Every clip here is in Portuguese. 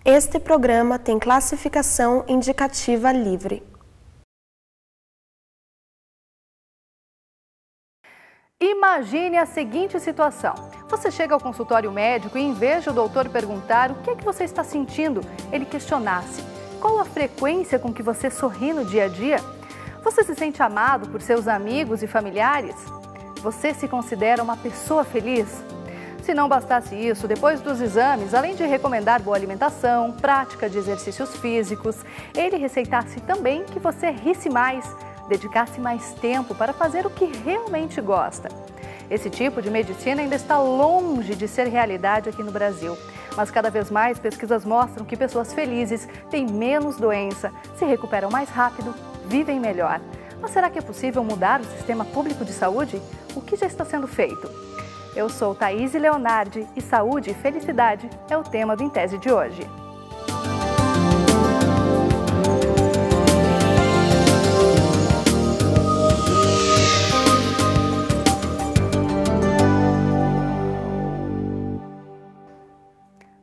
Este programa tem classificação indicativa livre. Imagine a seguinte situação. Você chega ao consultório médico e, em vez de o doutor perguntar o que é que você está sentindo, ele questionasse: qual a frequência com que você sorri no dia a dia? Você se sente amado por seus amigos e familiares? Você se considera uma pessoa feliz? Se não bastasse isso, depois dos exames, além de recomendar boa alimentação, prática de exercícios físicos, ele receitasse também que você risse mais, dedicasse mais tempo para fazer o que realmente gosta. Esse tipo de medicina ainda está longe de ser realidade aqui no Brasil. Mas cada vez mais pesquisas mostram que pessoas felizes têm menos doença, se recuperam mais rápido, vivem melhor. Mas será que é possível mudar o sistema público de saúde? O que já está sendo feito? Eu sou Thaíse Leonardi e saúde e felicidade é o tema do Em Tese de hoje.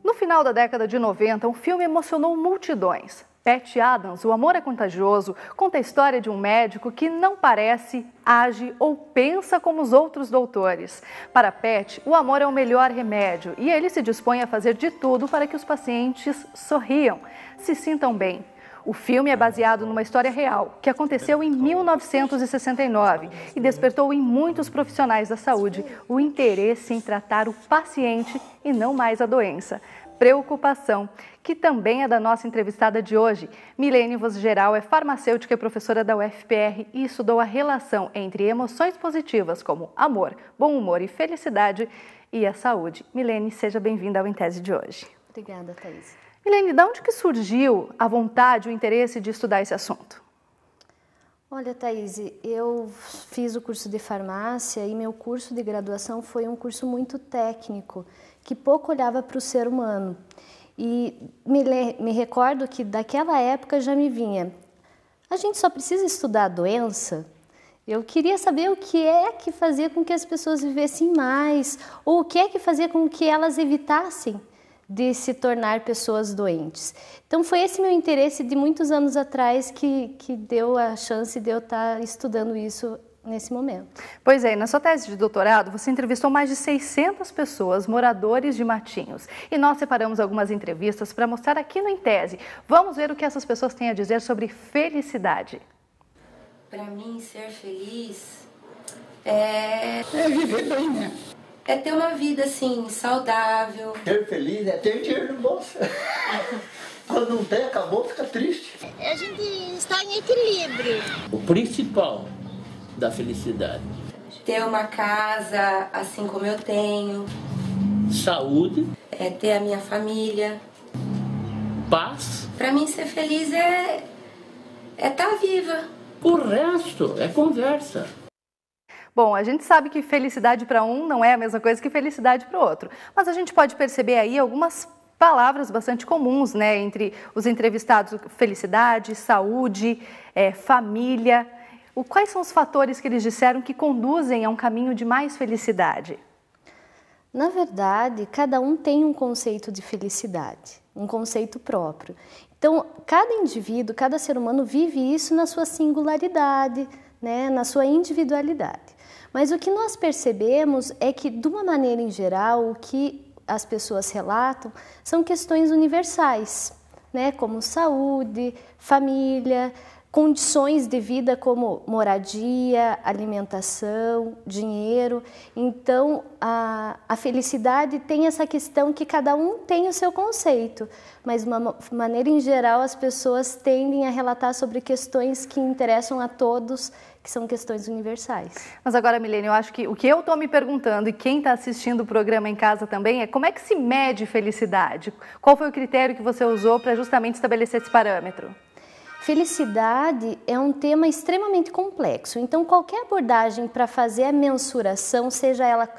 No final da década de 90, um filme emocionou multidões. Patch Adams, O Amor é Contagioso, conta a história de um médico que não parece, age ou pensa como os outros doutores. Para Patch, o amor é o melhor remédio e ele se dispõe a fazer de tudo para que os pacientes sorriam, se sintam bem. O filme é baseado numa história real, que aconteceu em 1969 e despertou em muitos profissionais da saúde o interesse em tratar o paciente e não mais a doença. Preocupação, que também é da nossa entrevistada de hoje. Milene Vosgeral é farmacêutica e professora da UFPR e estudou a relação entre emoções positivas como amor, bom humor e felicidade e a saúde. Milene, seja bem-vinda ao Em Tese de hoje. Obrigada, Thaís. Milene, de onde que surgiu a vontade, o interesse de estudar esse assunto? Olha, Thaís, eu fiz o curso de farmácia e meu curso de graduação foi um curso muito técnico, que pouco olhava para o ser humano. E me recordo que daquela época já me vinha: a gente só precisa estudar a doença? Eu queria saber o que é que fazia com que as pessoas vivessem mais, ou o que é que fazia com que elas evitassem de se tornar pessoas doentes. Então foi esse meu interesse de muitos anos atrás que deu a chance de eu estar estudando isso nesse momento. Pois é, na sua tese de doutorado você entrevistou mais de 600 pessoas, moradores de Matinhos. E nós separamos algumas entrevistas para mostrar aqui no Em Tese. Vamos ver o que essas pessoas têm a dizer sobre felicidade. Para mim, ser feliz é viver bem, né? É ter uma vida, assim, saudável. Ser feliz é ter dinheiro no bolso. Quando não tem, acabou, fica triste. A gente está em equilíbrio. O principal da felicidade. Ter uma casa, assim como eu tenho. Saúde. É ter a minha família. Paz. Para mim, ser feliz é estar viva. O resto é conversa. Bom, a gente sabe que felicidade para um não é a mesma coisa que felicidade para o outro, mas a gente pode perceber aí algumas palavras bastante comuns, né, entre os entrevistados: felicidade, saúde, família. Quais são os fatores que eles disseram que conduzem a um caminho de mais felicidade? Na verdade, cada um tem um conceito de felicidade, um conceito próprio. Então, cada indivíduo, cada ser humano vive isso na sua singularidade, né, na sua individualidade. Mas o que nós percebemos é que, de uma maneira em geral, o que as pessoas relatam são questões universais, né? Como saúde, família, condições de vida como moradia, alimentação, dinheiro. Então, a felicidade tem essa questão que cada um tem o seu conceito, mas de uma maneira em geral as pessoas tendem a relatar sobre questões que interessam a todos, que são questões universais. Mas agora, Milene, eu acho que o que eu estou me perguntando, e quem está assistindo o programa em casa também, é como é que se mede felicidade? Qual foi o critério que você usou para justamente estabelecer esse parâmetro? Felicidade é um tema extremamente complexo, então qualquer abordagem para fazer a mensuração, seja ela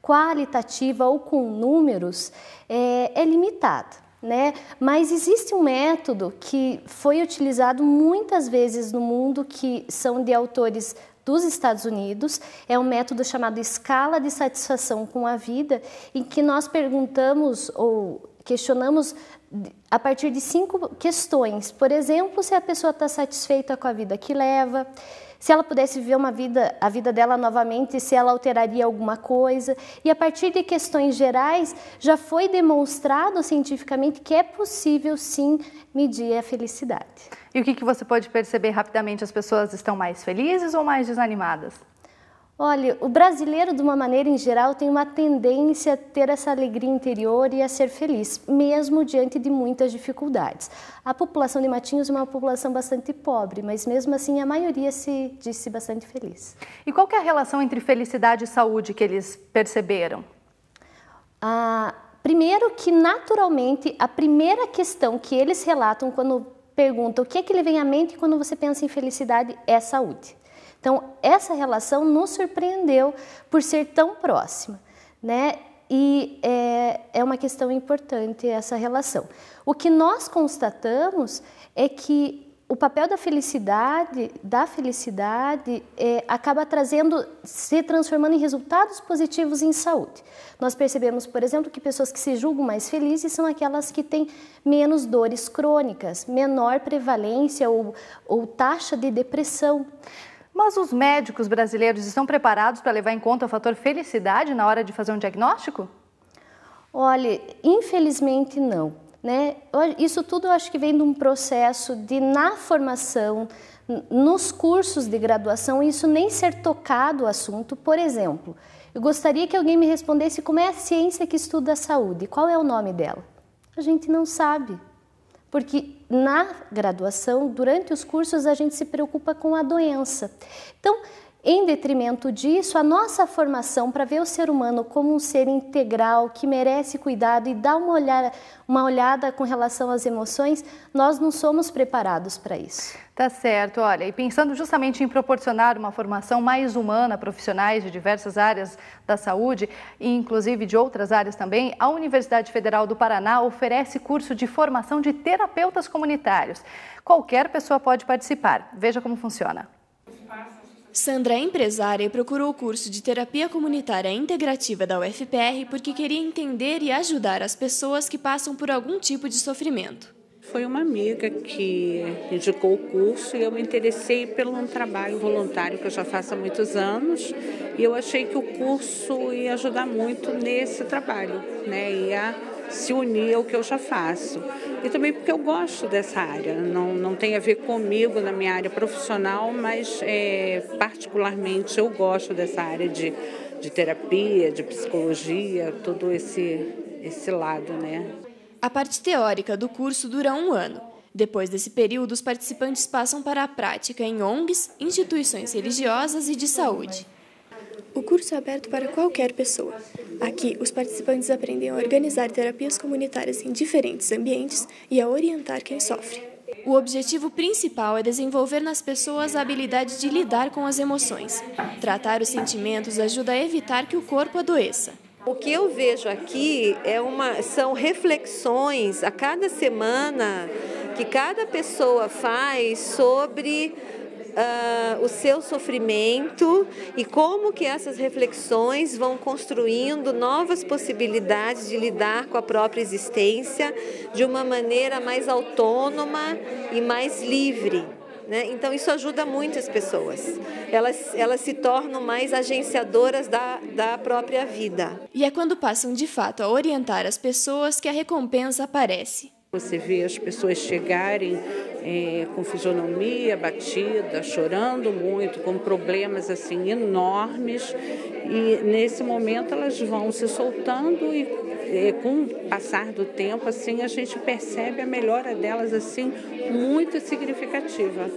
qualitativa ou com números, é limitada. Né? Mas existe um método que foi utilizado muitas vezes no mundo, que são de autores dos Estados Unidos, é um método chamado escala de satisfação com a vida, em que nós perguntamos ou questionamos a partir de 5 questões. Por exemplo, se a pessoa está satisfeita com a vida que leva, se ela pudesse viver a vida dela novamente, se ela alteraria alguma coisa. E a partir de questões gerais, já foi demonstrado cientificamente que é possível, sim, medir a felicidade. E o que você pode perceber rapidamente? As pessoas estão mais felizes ou mais desanimadas? Olha, o brasileiro, de uma maneira em geral, tem uma tendência a ter essa alegria interior e a ser feliz, mesmo diante de muitas dificuldades. A população de Matinhos é uma população bastante pobre, mas mesmo assim a maioria se disse bastante feliz. E qual que é a relação entre felicidade e saúde que eles perceberam? Primeiro que, naturalmente, a primeira questão que eles relatam quando perguntam o que é que lhe vem à mente quando você pensa em felicidade é saúde. Então, essa relação nos surpreendeu por ser tão próxima, né? E é uma questão importante essa relação. O que nós constatamos é que o papel da felicidade acaba se transformando em resultados positivos em saúde. Nós percebemos, por exemplo, que pessoas que se julgam mais felizes são aquelas que têm menos dores crônicas, menor prevalência ou taxa de depressão. Mas os médicos brasileiros estão preparados para levar em conta o fator felicidade na hora de fazer um diagnóstico? Olha, infelizmente não, né? Isso tudo eu acho que vem de um processo de, na formação, nos cursos de graduação, isso nem ser tocado o assunto. Por exemplo, eu gostaria que alguém me respondesse como é a ciência que estuda a saúde, qual é o nome dela? A gente não sabe. Porque na graduação, durante os cursos, a gente se preocupa com a doença. Então, em detrimento disso, a nossa formação para ver o ser humano como um ser integral, que merece cuidado e dar uma olhada com relação às emoções, nós não somos preparados para isso. Tá certo, olha, e pensando justamente em proporcionar uma formação mais humana a profissionais de diversas áreas da saúde, e inclusive de outras áreas também, a Universidade Federal do Paraná oferece curso de formação de terapeutas comunitários. Qualquer pessoa pode participar. Veja como funciona. Sandra é empresária e procurou o curso de terapia comunitária integrativa da UFPR porque queria entender e ajudar as pessoas que passam por algum tipo de sofrimento. Foi uma amiga que indicou o curso e eu me interessei pelo trabalho voluntário que eu já faço há muitos anos e eu achei que o curso ia ajudar muito nesse trabalho, né? Ia se unir ao que eu já faço. E também porque eu gosto dessa área, não tem a ver comigo na minha área profissional, mas particularmente eu gosto dessa área de terapia, de psicologia, todo esse lado, né? A parte teórica do curso dura 1 ano. Depois desse período, os participantes passam para a prática em ONGs, instituições religiosas e de saúde. O curso é aberto para qualquer pessoa. Aqui, os participantes aprendem a organizar terapias comunitárias em diferentes ambientes e a orientar quem sofre. O objetivo principal é desenvolver nas pessoas a habilidade de lidar com as emoções. Tratar os sentimentos ajuda a evitar que o corpo adoeça. O que eu vejo aqui são reflexões a cada semana que cada pessoa faz sobre o seu sofrimento e como que essas reflexões vão construindo novas possibilidades de lidar com a própria existência de uma maneira mais autônoma e mais livre, né? Então isso ajuda muito as pessoas, elas se tornam mais agenciadoras da própria vida. E é quando passam de fato a orientar as pessoas que a recompensa aparece. Você vê as pessoas chegarem com fisionomia abatida, chorando muito, com problemas assim enormes, e nesse momento elas vão se soltando e com o passar do tempo assim a gente percebe a melhora delas assim muito significativa.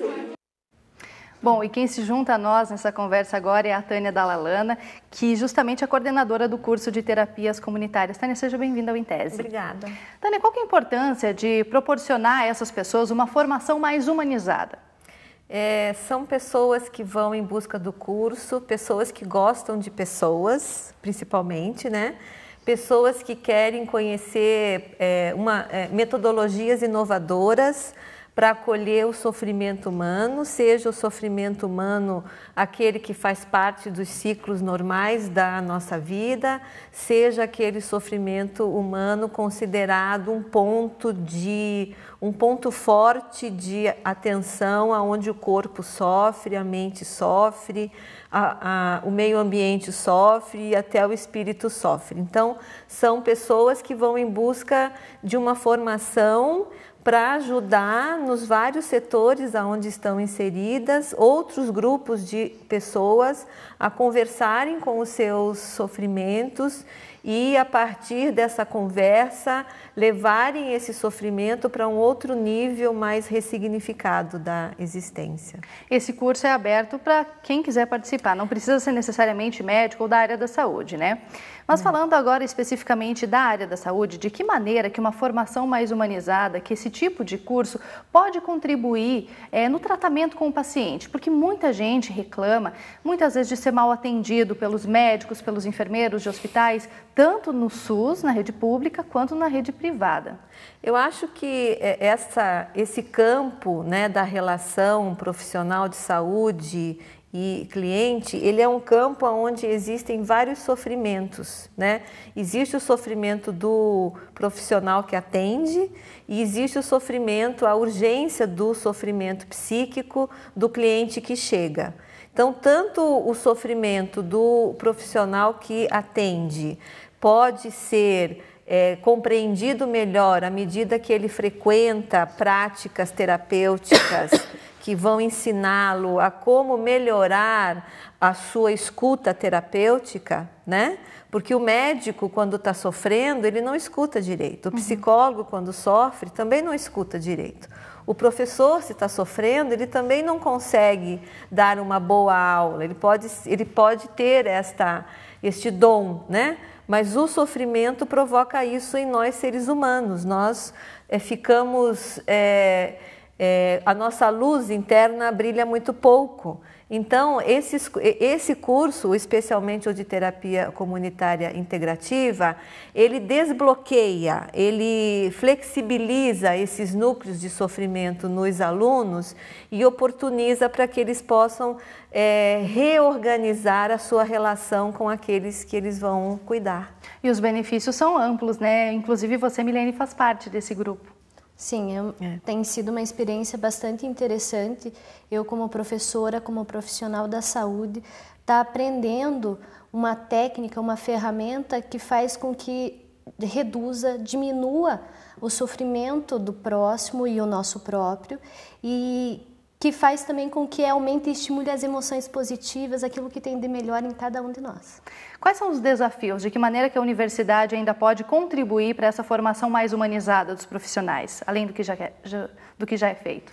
Bom, e quem se junta a nós nessa conversa agora é a Tânia Dalalana, que justamente é coordenadora do curso de terapias comunitárias. Tânia, seja bem-vinda ao Intese. Obrigada. Tânia, qual que é a importância de proporcionar a essas pessoas uma formação mais humanizada? São pessoas que vão em busca do curso, pessoas que gostam de pessoas, principalmente, né? Pessoas que querem conhecer metodologias inovadoras para acolher o sofrimento humano, seja o sofrimento humano aquele que faz parte dos ciclos normais da nossa vida, seja aquele sofrimento humano considerado um ponto forte de atenção, aonde o corpo sofre, a mente sofre, o meio ambiente sofre e até o espírito sofre. Então, são pessoas que vão em busca de uma formação para ajudar nos vários setores aonde estão inseridas outros grupos de pessoas a conversarem com os seus sofrimentos e, a partir dessa conversa, levarem esse sofrimento para um outro nível mais ressignificado da existência. Esse curso é aberto para quem quiser participar, não precisa ser necessariamente médico ou da área da saúde, né? Mas falando agora especificamente da área da saúde, de que maneira que uma formação mais humanizada, que esse tipo de curso pode contribuir no tratamento com o paciente? Porque muita gente reclama, muitas vezes, de ser mal atendido pelos médicos, pelos enfermeiros de hospitais, tanto no SUS, na rede pública, quanto na rede privada. Eu acho que esse campo, né, da relação profissional de saúde e cliente, ele é um campo onde existem vários sofrimentos, né? Existe o sofrimento do profissional que atende e existe o sofrimento, a urgência do sofrimento psíquico do cliente que chega. Então, tanto o sofrimento do profissional que atende pode ser compreendido melhor à medida que ele frequenta práticas terapêuticas que vão ensiná-lo a como melhorar a sua escuta terapêutica, né? Porque o médico, quando está sofrendo, ele não escuta direito. O psicólogo, quando sofre, também não escuta direito. O professor, se está sofrendo, ele também não consegue dar uma boa aula. Ele pode ter este dom, né? Mas o sofrimento provoca isso em nós, seres humanos. Nós ficamos... a nossa luz interna brilha muito pouco. Então, esse curso, especialmente o de terapia comunitária integrativa, ele desbloqueia, ele flexibiliza esses núcleos de sofrimento nos alunos e oportuniza para que eles possam reorganizar a sua relação com aqueles que eles vão cuidar. E os benefícios são amplos, né? Inclusive você, Milene, faz parte desse grupo. Sim, tem sido uma experiência bastante interessante. Eu, como professora, como profissional da saúde, está aprendendo uma técnica, uma ferramenta que faz com que diminua o sofrimento do próximo e o nosso próprio, e que faz também com que aumente e estimule as emoções positivas, aquilo que tem de melhor em cada um de nós. Quais são os desafios? De que maneira que a universidade ainda pode contribuir para essa formação mais humanizada dos profissionais, além do que já é feito?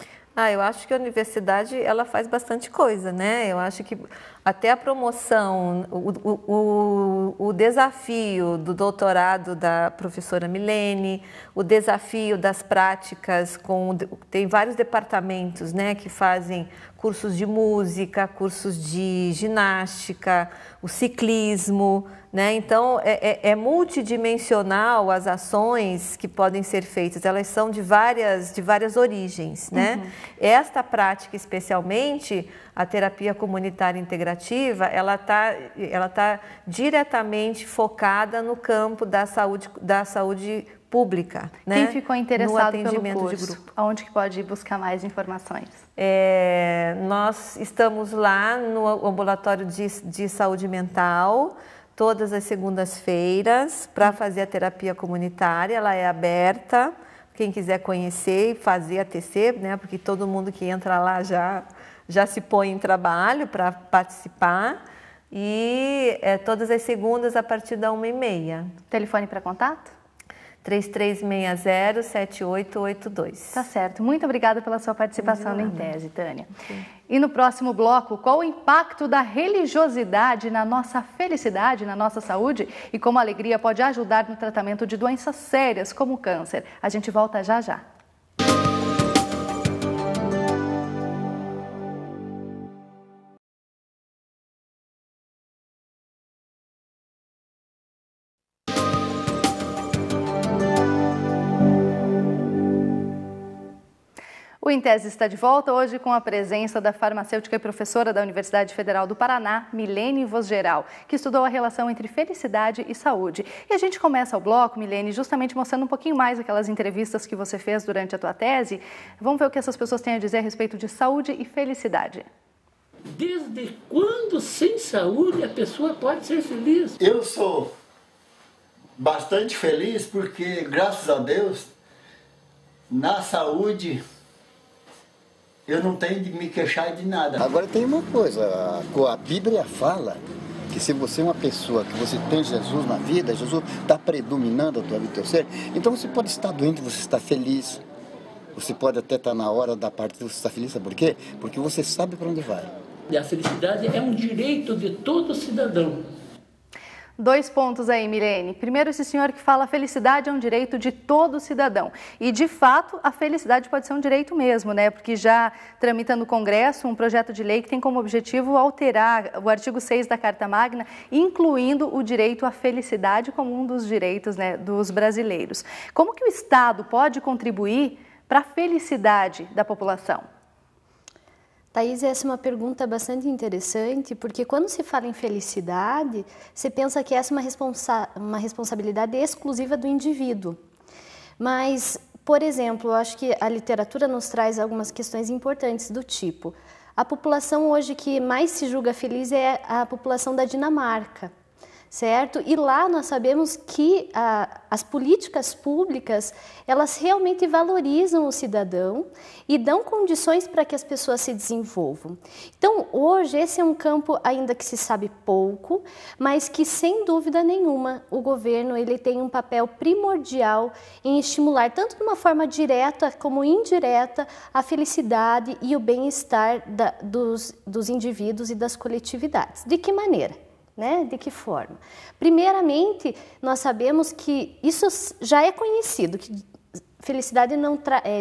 Eu acho que a universidade ela faz bastante coisa, né? Eu acho que até a promoção, o desafio do doutorado da professora Milene, o desafio das práticas, tem vários departamentos, né, que fazem cursos de música, cursos de ginástica, o ciclismo, né? Então, é multidimensional as ações que podem ser feitas, elas são de várias origens, né? Esta prática, especialmente, a terapia comunitária integrativa, ela tá diretamente focada no campo da saúde pública, né? Quem ficou interessado no atendimento pelo curso, de grupo. aonde que pode buscar mais informações? Nós estamos lá no ambulatório de saúde mental, todas as segundas-feiras, para fazer a terapia comunitária. Ela é aberta, quem quiser conhecer e fazer a TC, né? Porque todo mundo que entra lá já se põe em trabalho para participar. E todas as segundas a partir da 1h30. Telefone para contato? 3360-7882. Tá certo. Muito obrigada pela sua participação no Em Tese, Tânia. Sim. E no próximo bloco, qual o impacto da religiosidade na nossa felicidade, na nossa saúde e como a alegria pode ajudar no tratamento de doenças sérias como o câncer? A gente volta já já. O O Em Tese está de volta hoje com a presença da farmacêutica e professora da Universidade Federal do Paraná, Milene Vosgeral, que estudou a relação entre felicidade e saúde. E a gente começa o bloco, Milene, justamente mostrando um pouquinho mais aquelas entrevistas que você fez durante a tua tese. Vamos ver o que essas pessoas têm a dizer a respeito de saúde e felicidade. Desde quando, sem saúde, a pessoa pode ser feliz? Eu sou bastante feliz porque, graças a Deus, na saúde eu não tenho de me queixar de nada. Agora tem uma coisa, a Bíblia fala que se você é uma pessoa, que você tem Jesus na vida, Jesus está predominando a tua vida, teu ser, então você pode estar doente, você está feliz, você pode até estar na hora da partida, você está feliz, sabe por quê? Porque você sabe para onde vai. E a felicidade é um direito de todo cidadão. 2 pontos aí, Milene. Primeiro, esse senhor que fala a felicidade é um direito de todo cidadão. E, de fato, a felicidade pode ser um direito mesmo, né? Porque já tramita no Congresso um projeto de lei que tem como objetivo alterar o artigo 6 da Carta Magna, incluindo o direito à felicidade como um dos direitos, né, dos brasileiros. Como que o Estado pode contribuir para a felicidade da população? Thaís, essa é uma pergunta bastante interessante, porque quando se fala em felicidade, você pensa que essa é uma responsabilidade exclusiva do indivíduo. Mas, por exemplo, eu acho que a literatura nos traz algumas questões importantes do tipo: a população hoje que mais se julga feliz é a população da Dinamarca, certo? E lá nós sabemos que as políticas públicas, elas realmente valorizam o cidadão e dão condições para que as pessoas se desenvolvam. Então, hoje, esse é um campo ainda que se sabe pouco, mas que, sem dúvida nenhuma, o governo ele tem um papel primordial em estimular, tanto de uma forma direta como indireta, a felicidade e o bem-estar dos indivíduos e das coletividades. De que maneira? Né? De que forma? Primeiramente, nós sabemos que isso já é conhecido, que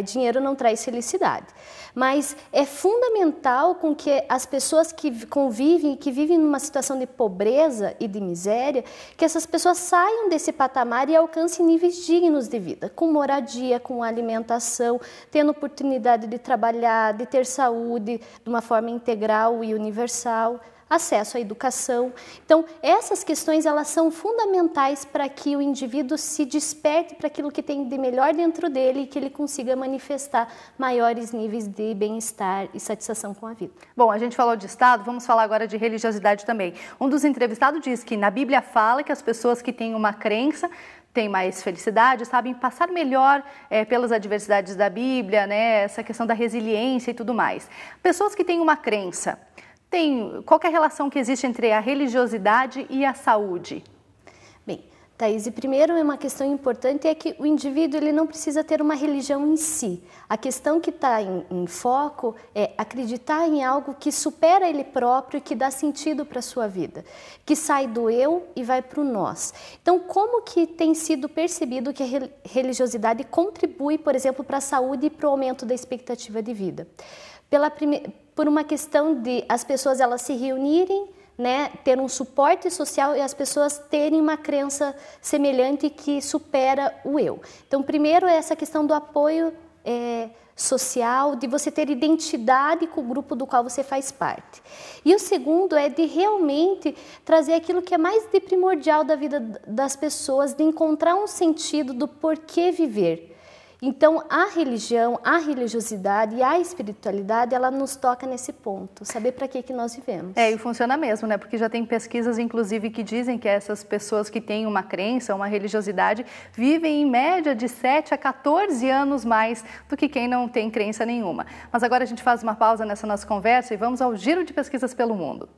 dinheiro não traz felicidade. Mas é fundamental com que as pessoas que convivem e que vivem numa situação de pobreza e de miséria, que essas pessoas saiam desse patamar e alcancem níveis dignos de vida, com moradia, com alimentação, tendo oportunidade de trabalhar, de ter saúde de uma forma integral e universal, acesso à educação. Então, essas questões elas são fundamentais para que o indivíduo se desperte para aquilo que tem de melhor dentro dele e que ele consiga manifestar maiores níveis de bem-estar e satisfação com a vida. Bom, a gente falou de Estado, vamos falar agora de religiosidade também. Um dos entrevistados diz que na Bíblia fala que as pessoas que têm uma crença têm mais felicidade, sabem passar melhor pelas adversidades da Bíblia, né? Essa questão da resiliência e tudo mais. Pessoas que têm uma crença, qual que é a relação que existe entre a religiosidade e a saúde? Bem, Thaís, primeiro é uma questão importante é que o indivíduo ele não precisa ter uma religião em si. A questão que está em foco é acreditar em algo que supera ele próprio e que dá sentido para a sua vida, que sai do eu e vai para o nós. Então, como que tem sido percebido que a religiosidade contribui, por exemplo, para a saúde e para o aumento da expectativa de vida? Por uma questão de as pessoas elas se reunirem, né, ter um suporte social e as pessoas terem uma crença semelhante que supera o eu. Então, primeiro é essa questão do apoio social, de você ter identidade com o grupo do qual você faz parte. E o segundo é de realmente trazer aquilo que é mais de primordial da vida das pessoas, de encontrar um sentido do porquê viver. Então, a religião, a religiosidade e a espiritualidade, ela nos toca nesse ponto, saber para que nós vivemos. E funciona mesmo, né? Porque já tem pesquisas, inclusive, que dizem que essas pessoas que têm uma crença, uma religiosidade, vivem em média de 7 a 14 anos mais do que quem não tem crença nenhuma. Mas agora a gente faz uma pausa nessa nossa conversa e vamos ao giro de pesquisas pelo mundo.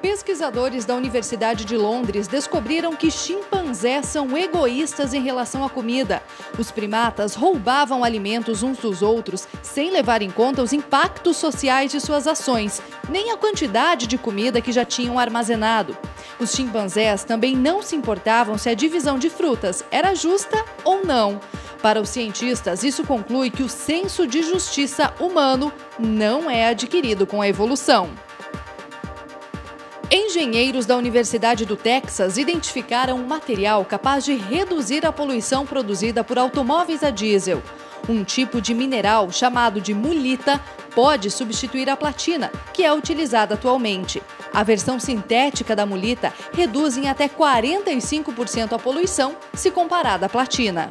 Pesquisadores da Universidade de Londres descobriram que chimpanzés são egoístas em relação à comida. Os primatas roubavam alimentos uns dos outros sem levar em conta os impactos sociais de suas ações, nem a quantidade de comida que já tinham armazenado. Os chimpanzés também não se importavam se a divisão de frutas era justa ou não. Para os cientistas, isso conclui que o senso de justiça humano não é adquirido com a evolução. Engenheiros da Universidade do Texas identificaram um material capaz de reduzir a poluição produzida por automóveis a diesel. Um tipo de mineral chamado de mulita pode substituir a platina, que é utilizada atualmente. A versão sintética da mulita reduz em até 45% a poluição se comparada à platina.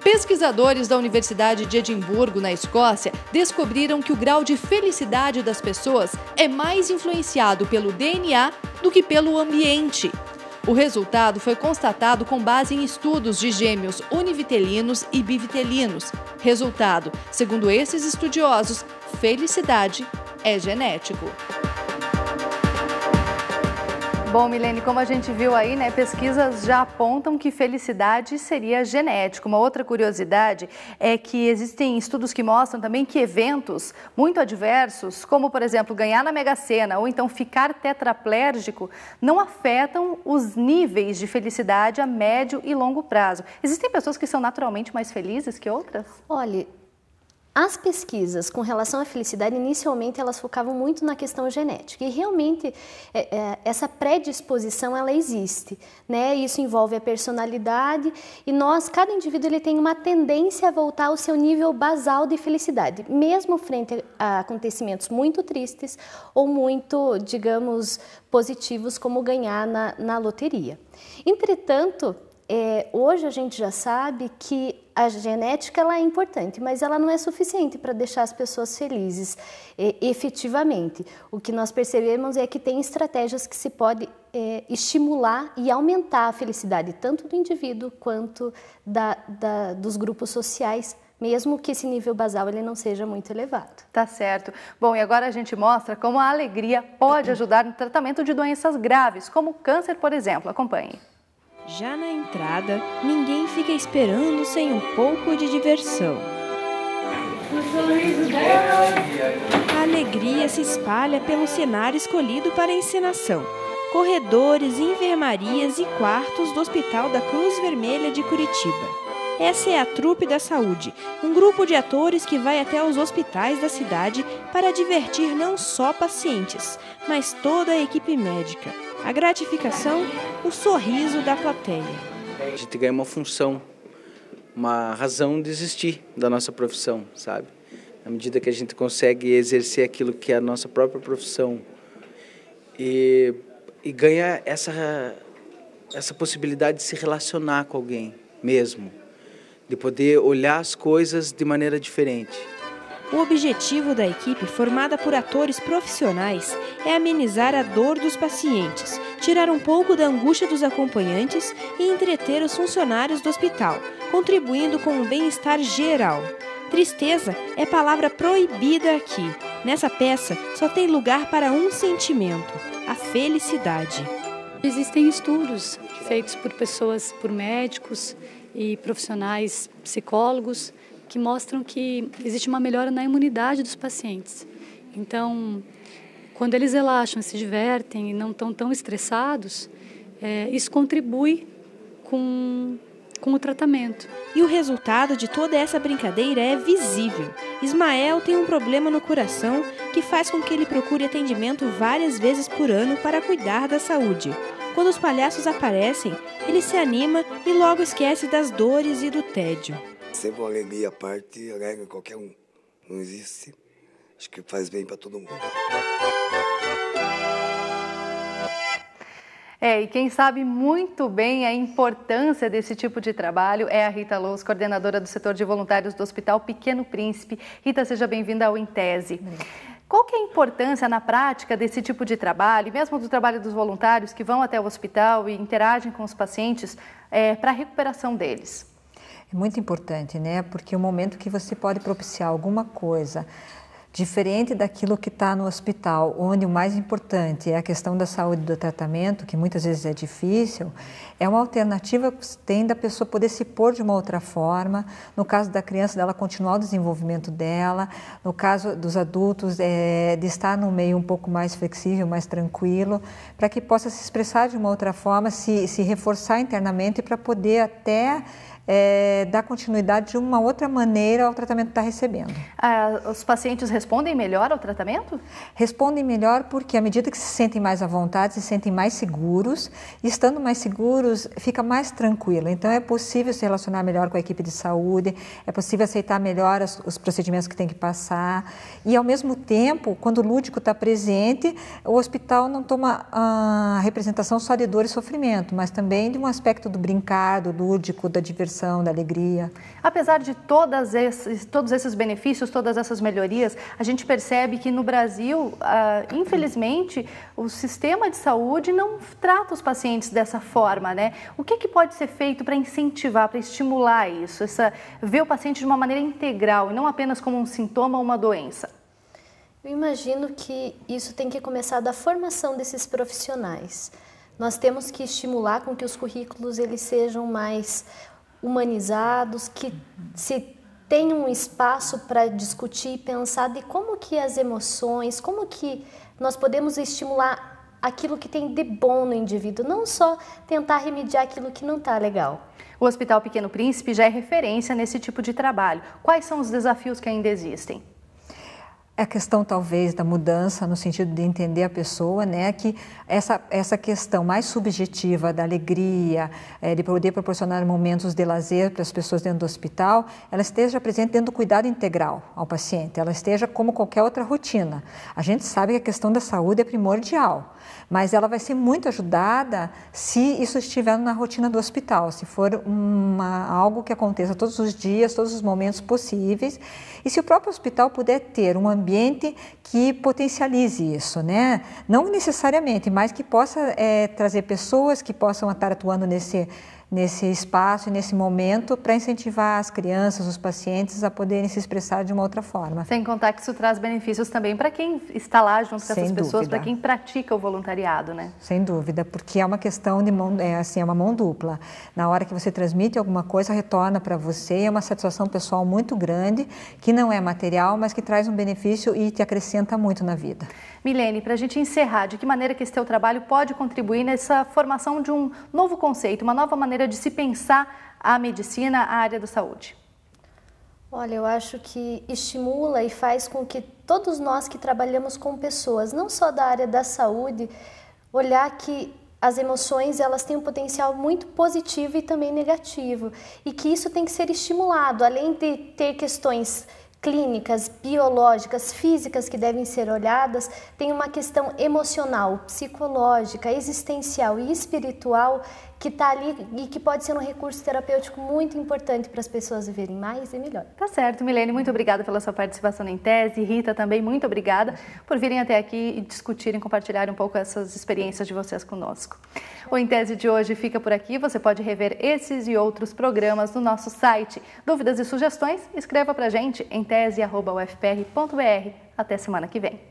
Pesquisadores da Universidade de Edimburgo, na Escócia, descobriram que o grau de felicidade das pessoas é mais influenciado pelo DNA do que pelo ambiente. O resultado foi constatado com base em estudos de gêmeos univitelinos e bivitelinos. Resultado, segundo esses estudiosos, felicidade é genético. Bom, Milene, como a gente viu aí, né, pesquisas já apontam que felicidade seria genético. Uma outra curiosidade é que existem estudos que mostram também que eventos muito adversos, como, por exemplo, ganhar na Mega Sena ou então ficar tetraplégico, não afetam os níveis de felicidade a médio e longo prazo. Existem pessoas que são naturalmente mais felizes que outras? Olha, as pesquisas com relação à felicidade, inicialmente, elas focavam muito na questão genética. E realmente, essa predisposição, ela existe, né? Isso envolve a personalidade e cada indivíduo, ele tem uma tendência a voltar ao seu nível basal de felicidade, mesmo frente a acontecimentos muito tristes ou muito, digamos, positivos, como ganhar na loteria. Entretanto, hoje a gente já sabe que a genética ela é importante, mas ela não é suficiente para deixar as pessoas felizes efetivamente. O que nós percebemos é que tem estratégias que se pode estimular e aumentar a felicidade, tanto do indivíduo quanto dos grupos sociais, mesmo que esse nível basal ele não seja muito elevado. Tá certo. Bom, e agora a gente mostra como a alegria pode ajudar no tratamento de doenças graves, como o câncer, por exemplo. Acompanhe. Já na entrada, ninguém fica esperando sem um pouco de diversão. A alegria se espalha pelo cenário escolhido para a encenação. Corredores, enfermarias e quartos do Hospital da Cruz Vermelha de Curitiba. Essa é a Trupe da Saúde, um grupo de atores que vai até os hospitais da cidade para divertir não só pacientes, mas toda a equipe médica. A gratificação, o sorriso da plateia. A gente ganha uma função, uma razão de existir da nossa profissão, sabe? Na medida que a gente consegue exercer aquilo que é a nossa própria profissão e ganha essa possibilidade de se relacionar com alguém mesmo, de poder olhar as coisas de maneira diferente. O objetivo da equipe, formada por atores profissionais, é amenizar a dor dos pacientes, tirar um pouco da angústia dos acompanhantes e entreter os funcionários do hospital, contribuindo com o bem-estar geral. Tristeza é palavra proibida aqui. Nessa peça, só tem lugar para um sentimento: a felicidade. Existem estudos feitos por médicos e profissionais psicólogos que mostram que existe uma melhora na imunidade dos pacientes. Então, quando eles relaxam, se divertem e não estão tão estressados, isso contribui com o tratamento. E o resultado de toda essa brincadeira é visível. Ismael tem um problema no coração que faz com que ele procure atendimento várias vezes por ano para cuidar da saúde. Quando os palhaços aparecem, ele se anima e logo esquece das dores e do tédio. Sempre uma alegria à parte, alegra qualquer um. Não existe. Acho que faz bem para todo mundo. E quem sabe muito bem a importância desse tipo de trabalho é a Rita Lous, coordenadora do setor de voluntários do Hospital Pequeno Príncipe. Rita, seja bem-vinda ao Intese. Qual que é a importância na prática desse tipo de trabalho, e mesmo do trabalho dos voluntários que vão até o hospital e interagem com os pacientes para a recuperação deles? É muito importante, né? Porque o momento que você pode propiciar alguma coisa diferente daquilo que está no hospital, onde o mais importante é a questão da saúde do tratamento, que muitas vezes é difícil, é uma alternativa que tem da pessoa poder se pôr de uma outra forma, no caso da criança, dela continuar o desenvolvimento dela, no caso dos adultos, de estar num meio um pouco mais flexível, mais tranquilo, para que possa se expressar de uma outra forma, se reforçar internamente para poder até dar continuidade de uma outra maneira ao tratamento que está recebendo. Os pacientes respondem melhor ao tratamento? Respondem melhor porque à medida que se sentem mais à vontade, se sentem mais seguros, e estando mais seguros, fica mais tranquilo. Então é possível se relacionar melhor com a equipe de saúde, é possível aceitar melhor os procedimentos que tem que passar, e ao mesmo tempo, quando o lúdico está presente, o hospital não toma a representação só de dor e sofrimento, mas também de um aspecto do brincar, do lúdico, da diversão, da alegria. Apesar de todos esses benefícios, todas essas melhorias, a gente percebe que no Brasil, infelizmente, o sistema de saúde não trata os pacientes dessa forma, né? O que pode ser feito para incentivar, para estimular isso, ver o paciente de uma maneira integral e não apenas como um sintoma ou uma doença? Eu imagino que isso tem que começar da formação desses profissionais. Nós temos que estimular com que os currículos eles sejam mais humanizados, que se tenha um espaço para discutir e pensar de como que as emoções, como que nós podemos estimular aquilo que tem de bom no indivíduo, não só tentar remediar aquilo que não está legal. O Hospital Pequeno Príncipe já é referência nesse tipo de trabalho. Quais são os desafios que ainda existem? A questão talvez da mudança no sentido de entender a pessoa, né, que essa questão mais subjetiva da alegria, de poder proporcionar momentos de lazer para as pessoas dentro do hospital, ela esteja presente dentro do cuidado integral ao paciente, ela esteja como qualquer outra rotina. A gente sabe que a questão da saúde é primordial, mas ela vai ser muito ajudada se isso estiver na rotina do hospital, se for algo que aconteça todos os dias, todos os momentos possíveis, e se o próprio hospital puder ter um ambiente que potencialize isso, né? Não necessariamente, mas que possa trazer pessoas que possam estar atuando nesse espaço e nesse momento para incentivar as crianças, os pacientes a poderem se expressar de uma outra forma. Sem contar que isso traz benefícios também para quem está lá junto com essas pessoas, para quem pratica o voluntariado, né? Sem dúvida, porque é uma questão de mão, é uma mão dupla. Na hora que você transmite alguma coisa, retorna para você, é uma satisfação pessoal muito grande, que não é material, mas que traz um benefício e te acrescenta muito na vida. Milene, para a gente encerrar, de que maneira que esse teu trabalho pode contribuir nessa formação de um novo conceito, uma nova maneira de se pensar a medicina, a área da saúde? Olha, eu acho que estimula e faz com que todos nós que trabalhamos com pessoas, não só da área da saúde, olhar que as emoções elas têm um potencial muito positivo e também negativo, e que isso tem que ser estimulado, além de ter questões clínicas, biológicas, físicas que devem ser olhadas, tem uma questão emocional, psicológica, existencial e espiritual que está ali e que pode ser um recurso terapêutico muito importante para as pessoas viverem mais e melhor. Tá certo, Milene, muito obrigada pela sua participação em Tese. Rita, também muito obrigada por virem até aqui e discutirem, compartilharem um pouco essas experiências de vocês conosco. O Em Tese de hoje fica por aqui. Você pode rever esses e outros programas no nosso site. Dúvidas e sugestões? Escreva para a gente em tese@ufpr.br. Até semana que vem.